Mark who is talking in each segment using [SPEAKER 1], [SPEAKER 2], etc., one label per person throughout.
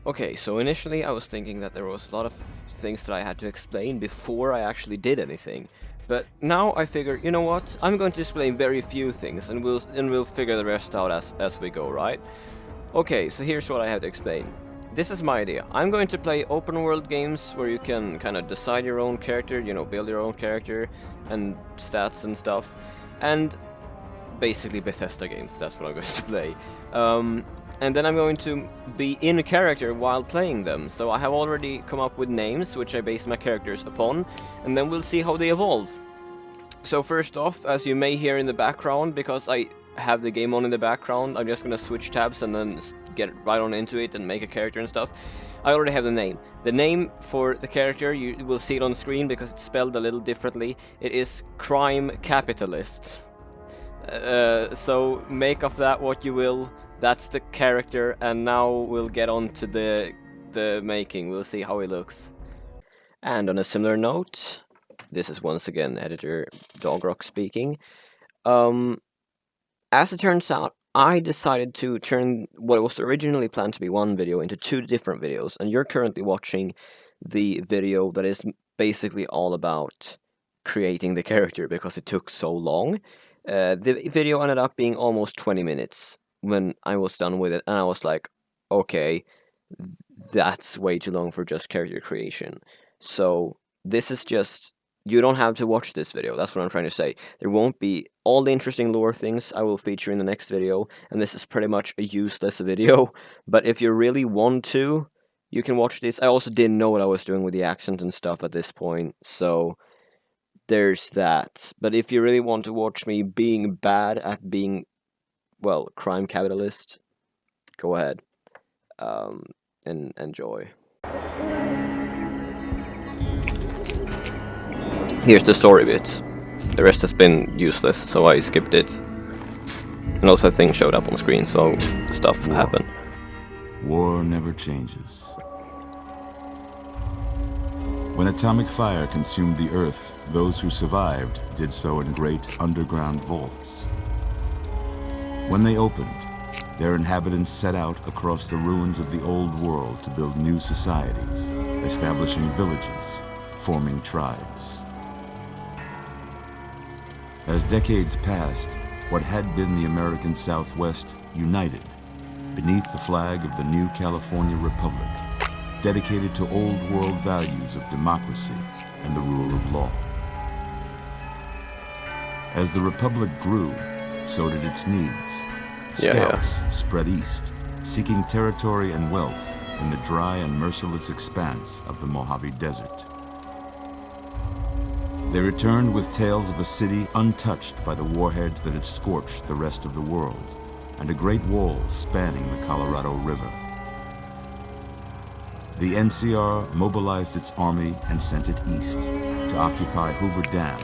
[SPEAKER 1] Okay, so initially I was thinking that there was a lot of things that I had to explain before I actually did anything. But now I figure, you know what? I'm going to explain very few things and we'll figure the rest out as we go, right? Okay, so here's what I have to explain. This is my idea. I'm going to play open world games where you can kind of decide your own character, you know, build your own character and stats and stuff. And basically Bethesda games, that's what I'm going to play. And then I'm going to be in a character while playing them. So I have already come up with names, which I base my characters upon, and then we'll see how they evolve. So first off, as you may hear in the background, because I have the game on in the background, I'm just gonna switch tabs and then get right on into it and make a character and stuff. I already have the name. The name for the character, you will see it on screen because it's spelled a little differently. It is Crime Capitalist. So make of that what you will. That's the character, and now we'll get on to the making. We'll see how he looks. And on a similar note, this is once again editor Dogrock speaking. As it turns out, I decided to turn what was originally planned to be one video into two different videos, and you're currently watching the video that is basically all about creating the character because it took so long. The video ended up being almost 20 minutes when I was done with it, and I was like, okay, that's way too long for just character creation. So this is just, you don't have to watch this video, that's what I'm trying to say. There won't be all the interesting lore things I will feature in the next video, and this is pretty much a useless video, but if you really want to, you can watch this. I also didn't know what I was doing with the accent and stuff at this point, so there's that. But if you really want to watch me being bad at being, well, crime capitalist, go ahead and enjoy. Here's the story bit. The rest has been useless, so I skipped it. And also things showed up on screen, so stuff happened.
[SPEAKER 2] War never changes. When atomic fire consumed the Earth, those who survived did so in great underground vaults. When they opened, their inhabitants set out across the ruins of the old world to build new societies, establishing villages, forming tribes. As decades passed, what had been the American Southwest united beneath the flag of the new California Republic, dedicated to old world values of democracy and the rule of law. As the Republic grew, so did its needs. Scouts spread east, seeking territory and wealth in the dry and merciless expanse of the Mojave Desert. They returned with tales of a city untouched by the warheads that had scorched the rest of the world, and a great wall spanning the Colorado River. The NCR mobilized its army and sent it east to occupy Hoover Dam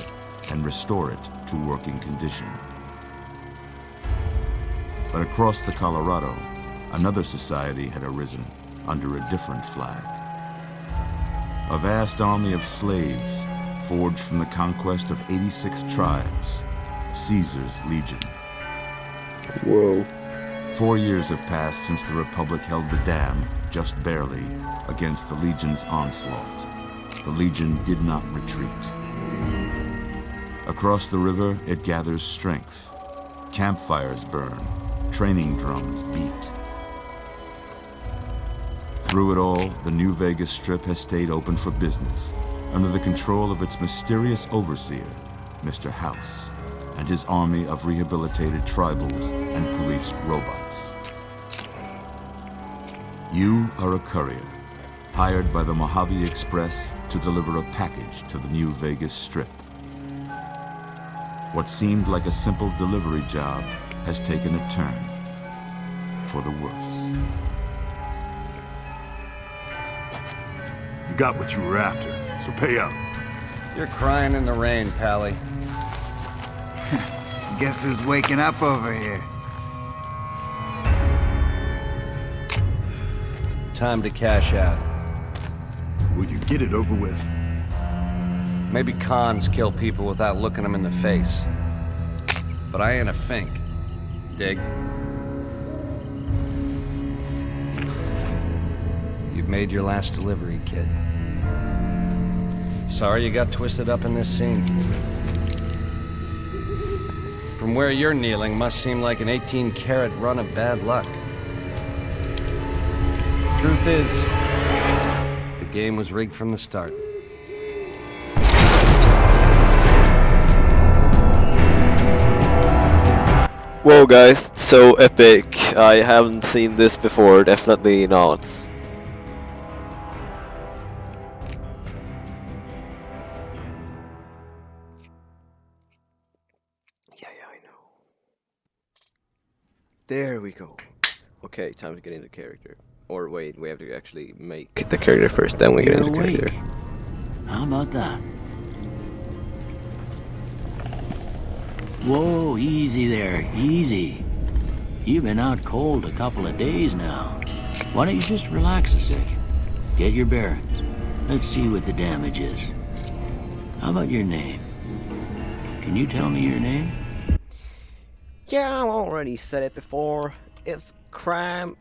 [SPEAKER 2] and restore it to working condition. But across the Colorado, another society had arisen under a different flag. A vast army of slaves forged from the conquest of 86 tribes, Caesar's Legion.
[SPEAKER 1] Whoa.
[SPEAKER 2] 4 years have passed since the Republic held the dam, just barely, against the Legion's onslaught. The Legion did not retreat. Across the river, it gathers strength. Campfires burn, training drums beat. Through it all, the New Vegas Strip has stayed open for business, under the control of its mysterious overseer, Mr. House, and his army of rehabilitated tribals and police robots. You are a courier, hired by the Mojave Express to deliver a package to the New Vegas Strip. What seemed like a simple delivery job has taken a turn for the worse.
[SPEAKER 3] You got what you were after, so pay up.
[SPEAKER 4] You're crying in the rain, Pally.
[SPEAKER 5] Guess who's waking up over here?
[SPEAKER 4] Time to cash out.
[SPEAKER 3] Will you get it over with?
[SPEAKER 4] Maybe cons kill people without looking them in the face. But I ain't a fink. Dig? You've made your last delivery, kid. Sorry you got twisted up in this scene. From where you're kneeling must seem like an 18-carat run of bad luck. Truth is, the game was rigged from the start.
[SPEAKER 1] Whoa guys, so epic. I haven't seen this before, definitely not. Yeah, I know. There we go. Okay, time to get into character. Or wait, we have to actually make the character first, then we get into character.
[SPEAKER 6] How about that? Whoa, easy there, easy. You've been out cold a couple of days now. Why don't you just relax a second? Get your bearings. Let's see what the damage is. How about your name? Can you tell me your name?
[SPEAKER 1] Yeah, I've already said it before. It's Crime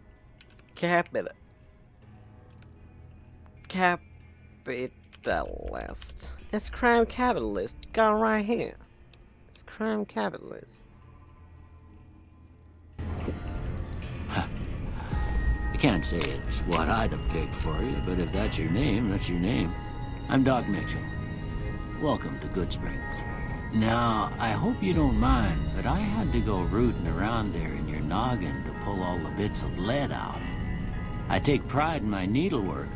[SPEAKER 1] Capitalist. It's Crime Capitalist. Got it right here. It's Crime Capitalist.
[SPEAKER 6] I can't say it's what I'd have picked for you, but if that's your name, that's your name. I'm Doc Mitchell. Welcome to Goodsprings. Now, I hope you don't mind, but I had to go rooting around there in your noggin to pull all the bits of lead out. I take pride in my needlework,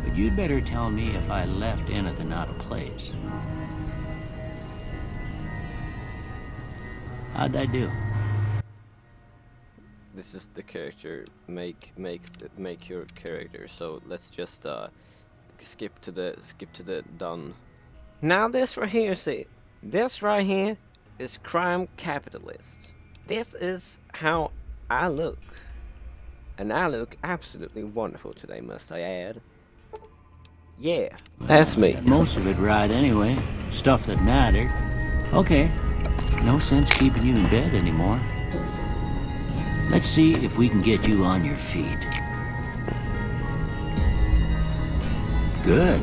[SPEAKER 6] but you'd better tell me if I left anything out of place. How'd I do?
[SPEAKER 1] This is the character. Make your character. So let's just skip to the done. Now this right here, see, this right here is Crime Capitalist. This is how I look, and I look absolutely wonderful today, must I add. Yeah, that's me.
[SPEAKER 6] Most of it right anyway. Stuff that mattered. Okay. No sense keeping you in bed anymore. Let's see if we can get you on your feet. Good.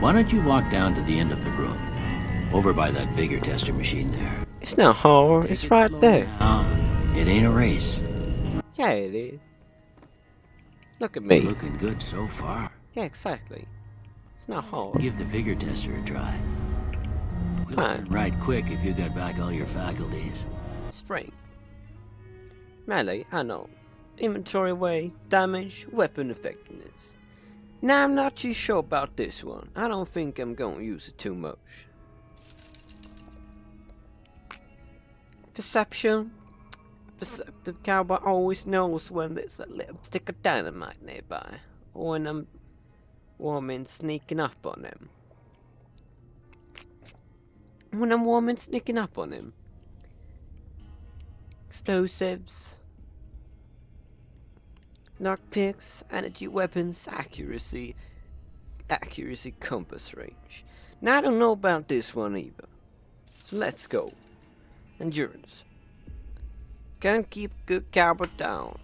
[SPEAKER 6] Why don't you walk down to the end of the room? Over by that vigor tester machine there.
[SPEAKER 1] It's not hard, it's right there.
[SPEAKER 6] It ain't a race.
[SPEAKER 1] Yeah, it is. Look at me.
[SPEAKER 6] Looking good so far.
[SPEAKER 1] Yeah, exactly. It's not hard.
[SPEAKER 6] Give the vigor tester a try. We'll
[SPEAKER 1] Fine.
[SPEAKER 6] learn right quick if you got back all your faculties.
[SPEAKER 1] Strength. Melee, I know. Inventory weight, damage, weapon effectiveness. Now I'm not too sure about this one. I don't think I'm gonna use it too much. Perception. Perceptive cowboy always knows when there's a little stick of dynamite nearby, or when I'm woman sneaking up on him. When I'm woman sneaking up on him. Explosives, lockpicks, energy weapons, accuracy, compass range. Now I don't know about this one either. So let's go. Endurance. Can't keep good cowboy down.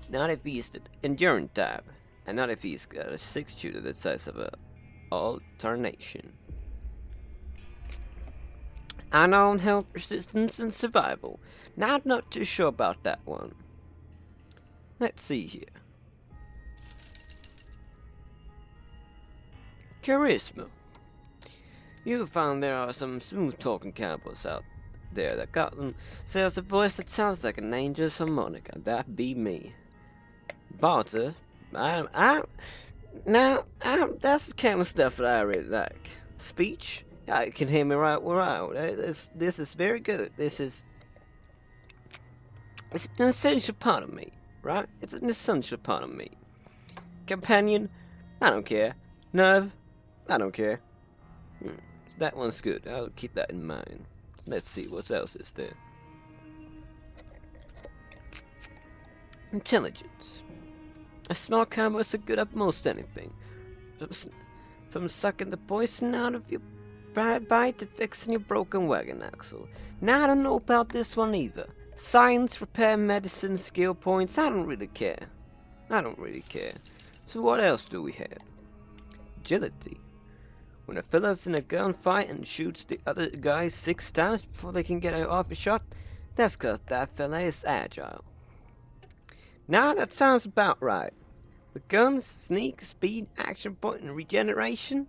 [SPEAKER 1] Not if he's the endurance type, and not if he's got a 6-shooter the size of a alternation. Unknown health resistance and survival. Now I'm not too sure about that one. Let's see here. Charisma. You found there are some smooth talking cowboys out there that got themselves a voice that sounds like an angel's harmonica. That be me. Barter. That's the kind of stuff that I really like. Speech. You can hear me right where I am. This is very good. It's an essential part of me, right? It's an essential part of me. Companion, I don't care. Nerve, I don't care. So that one's good. I'll keep that in mind. So let's see what else is there. Intelligence. A small cowboy is good at most anything. From sucking the poison out of your bite to fixing your broken wagon axle. Now I don't know about this one either. Science, repair, medicine, skill points, I don't really care. So what else do we have? Agility. When a fella's in a gunfight and shoots the other guy 6 times before they can get off a shot, that's 'cause that fella is agile. Now that sounds about right. With guns, sneak, speed, action point, and regeneration,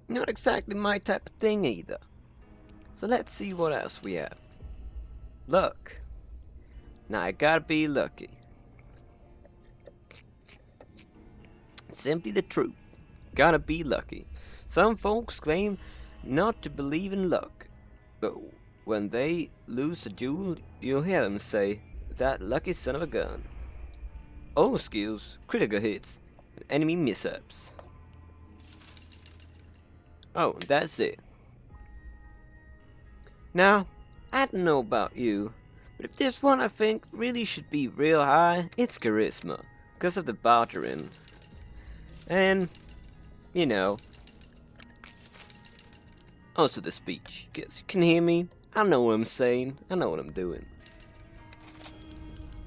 [SPEAKER 1] not exactly my type of thing either. So let's see what else we have. Luck. Now I gotta be lucky. Simply the truth. Gotta be lucky. Some folks claim not to believe in luck, but when they lose a duel, you'll hear them say, "That lucky son of a gun." All skills, critical hits, and enemy mishaps. Oh, that's it. Now, I don't know about you, but if there's one I think really should be real high, it's charisma, because of the bartering. And, you know, also the speech. Guess you can hear me. I know what I'm saying. I know what I'm doing.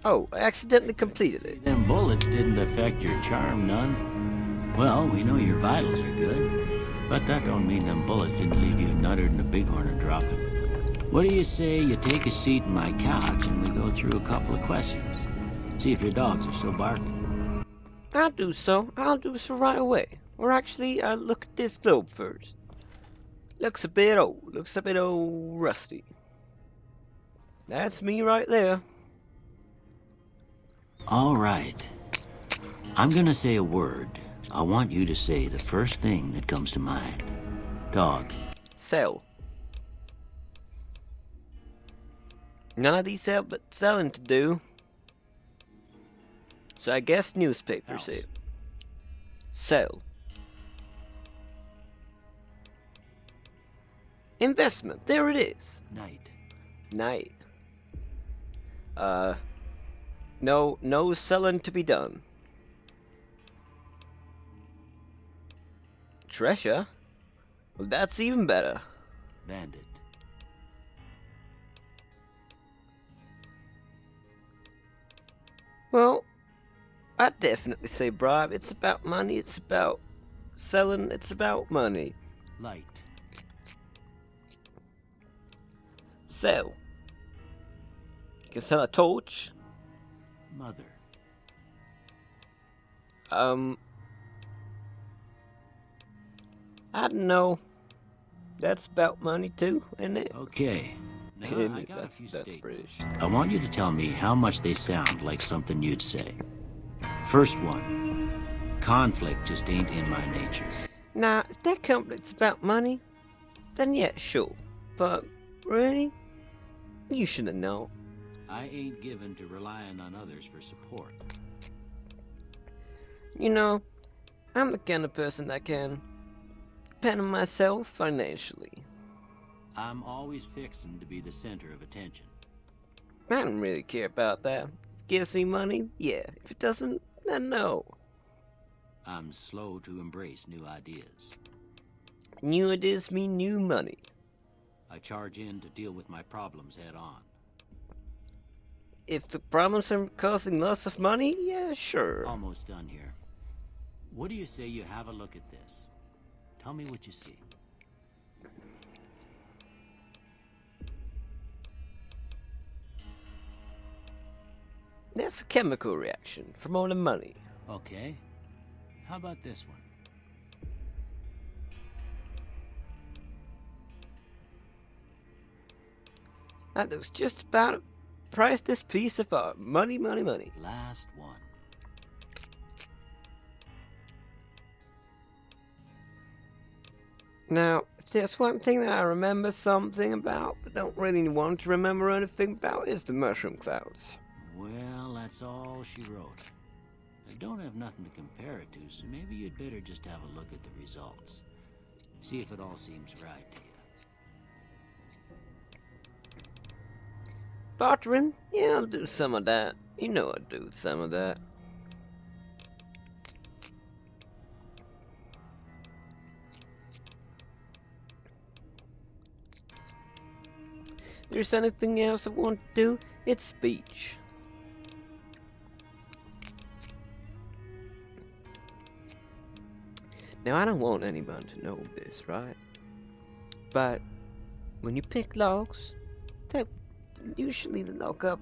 [SPEAKER 1] Oh, I accidentally completed it.
[SPEAKER 6] Them bullets didn't affect your charm none. Well, we know your vitals are good, but that don't mean them bullets didn't leave you nuttered and a bighorn a dropping. What do you say you take a seat in my couch and we go through a couple of questions? See if your dogs are still barking.
[SPEAKER 1] I'll do so right away. Or actually, I'll look at this globe first. Looks a bit old rusty. That's me right there.
[SPEAKER 6] All right. I'm gonna say a word. I want you to say the first thing that comes to mind. Dog.
[SPEAKER 1] Sell. None of these have but selling to do. So I guess newspaper sale. Sell. Investment. There it is.
[SPEAKER 6] Night.
[SPEAKER 1] Night. No selling to be done. Treasure? Well, that's even better.
[SPEAKER 6] Bandit.
[SPEAKER 1] Well, I'd definitely say bribe. It's about money, it's about selling, it's about money.
[SPEAKER 6] Light.
[SPEAKER 1] Sell. You can sell a torch.
[SPEAKER 6] Mother.
[SPEAKER 1] I don't know. That's about money too, isn't it?
[SPEAKER 6] Okay. Now,
[SPEAKER 1] Isn't
[SPEAKER 6] I
[SPEAKER 1] it?
[SPEAKER 6] got a
[SPEAKER 1] That's
[SPEAKER 6] few
[SPEAKER 1] British.
[SPEAKER 6] statements. I want you to tell me how much they sound like something you'd say. First one. Conflict just ain't in my nature.
[SPEAKER 1] Now, if that conflict's about money, then yeah, sure. But, really? You should have known.
[SPEAKER 6] I ain't given to relying on others for support.
[SPEAKER 1] You know, I'm the kind of person that can depend on myself financially.
[SPEAKER 6] I'm always fixing to be the center of attention.
[SPEAKER 1] I don't really care about that. If it gives me money, yeah. If it doesn't, then no.
[SPEAKER 6] I'm slow to embrace new ideas.
[SPEAKER 1] New ideas mean new money.
[SPEAKER 6] I charge in to deal with my problems head on.
[SPEAKER 1] If the problems are causing loss of money, yeah, sure.
[SPEAKER 6] Almost done here. What do you say you have a look at this? Tell me what you see.
[SPEAKER 1] That's a chemical reaction from all the money.
[SPEAKER 6] Okay. How about this one?
[SPEAKER 1] That looks just about price this piece of art. Money, money, money.
[SPEAKER 6] Last one.
[SPEAKER 1] Now, if there's one thing that I remember something about, but don't really want to remember anything about, is the mushroom clouds.
[SPEAKER 6] Well, that's all she wrote. I don't have nothing to compare it to, so maybe you'd better just have a look at the results. See if it all seems right to you.
[SPEAKER 1] Bartering? Yeah, I'll do some of that. You know I'll do some of that. If there's anything else I want to do, it's speech. Now, I don't want anyone to know this, right? But when you pick logs, they usually lock up,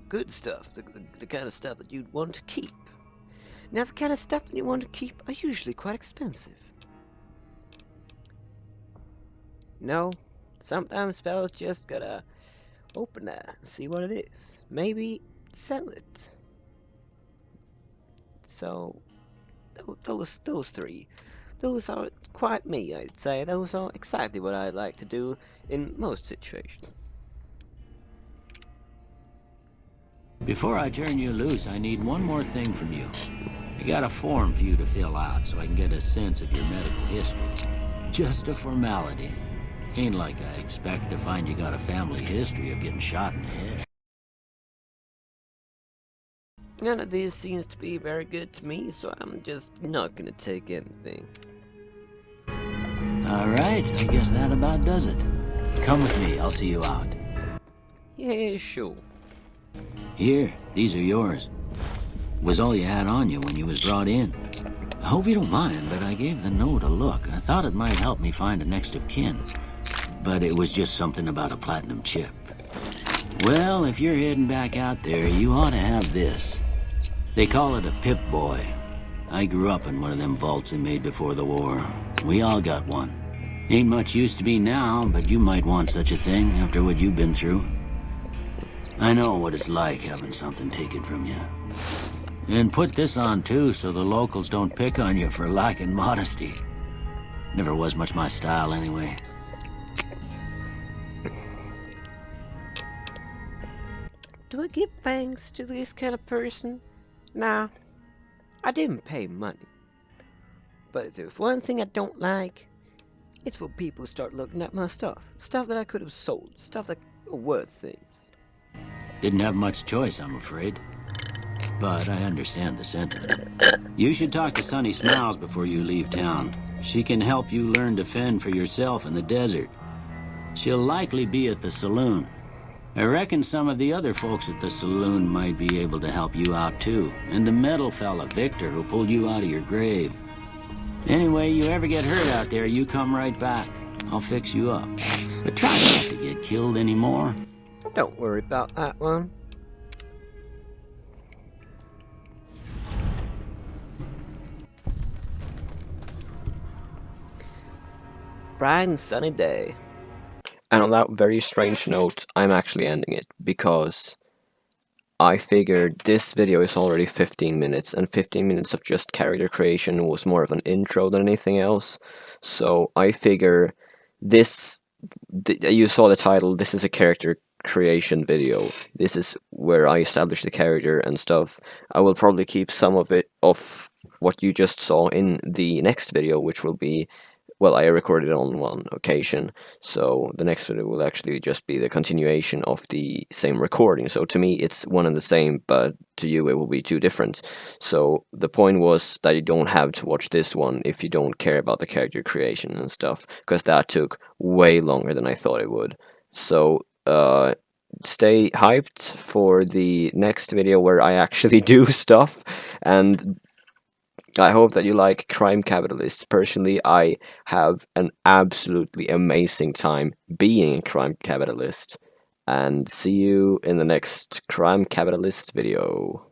[SPEAKER 1] good stuff, the kind of stuff that you'd want to keep. Now, the kind of stuff that you want to keep are usually quite expensive. No, sometimes fellas just gotta open that and see what it is. Maybe sell it. So, those three, those are quite me, I'd say. Those are exactly what I'd like to do in most situations.
[SPEAKER 6] Before I turn you loose, I need one more thing from you. I got a form for you to fill out so I can get a sense of your medical history. Just a formality. Ain't like I expect to find you got a family history of getting shot in the head.
[SPEAKER 1] None of this seems to be very good to me, so I'm just not gonna take anything.
[SPEAKER 6] Alright, I guess that about does it. Come with me, I'll see you out.
[SPEAKER 1] Yeah, sure.
[SPEAKER 6] Here, these are yours. Was all you had on you when you was brought in. I hope you don't mind, but I gave the note a look. I thought it might help me find a next of kin. But it was just something about a platinum chip. Well, if you're heading back out there, you ought to have this. They call it a Pip-Boy. I grew up in one of them vaults they made before the war. We all got one. Ain't much use to be now, but you might want such a thing after what you've been through. I know what it's like having something taken from you. And put this on too, so the locals don't pick on you for lacking modesty. Never was much my style anyway.
[SPEAKER 1] Do I give thanks to this kind of person? Nah, I didn't pay money. But if there's one thing I don't like, it's when people start looking at my stuff. Stuff that I could have sold. Stuff that are worth things.
[SPEAKER 6] Didn't have much choice, I'm afraid. But I understand the sentiment. You should talk to Sunny Smiles before you leave town. She can help you learn to fend for yourself in the desert. She'll likely be at the saloon. I reckon some of the other folks at the saloon might be able to help you out too. And the metal fella, Victor, who pulled you out of your grave. Anyway, you ever get hurt out there, you come right back. I'll fix you up. But try not to get killed anymore.
[SPEAKER 1] Don't worry about that one. Bright and sunny day. And on that very strange note, I'm actually ending it because I figured this video is already 15 minutes, and 15 minutes of just character creation was more of an intro than anything else. So I figure this, you saw the title, this is a character creation video. This is where I establish the character and stuff. I will probably keep some of it of what you just saw in the next video, which will be, well, I recorded it on one occasion, so the next video will actually just be the continuation of the same recording. So to me it's one and the same, but to you it will be two different. So the point was that you don't have to watch this one if you don't care about the character creation and stuff, because that took way longer than I thought it would. So stay hyped for the next video where I actually do stuff, and I hope that you like Crime Capitalist. Personally, I have an absolutely amazing time being a crime capitalist. And see you in the next Crime Capitalist video.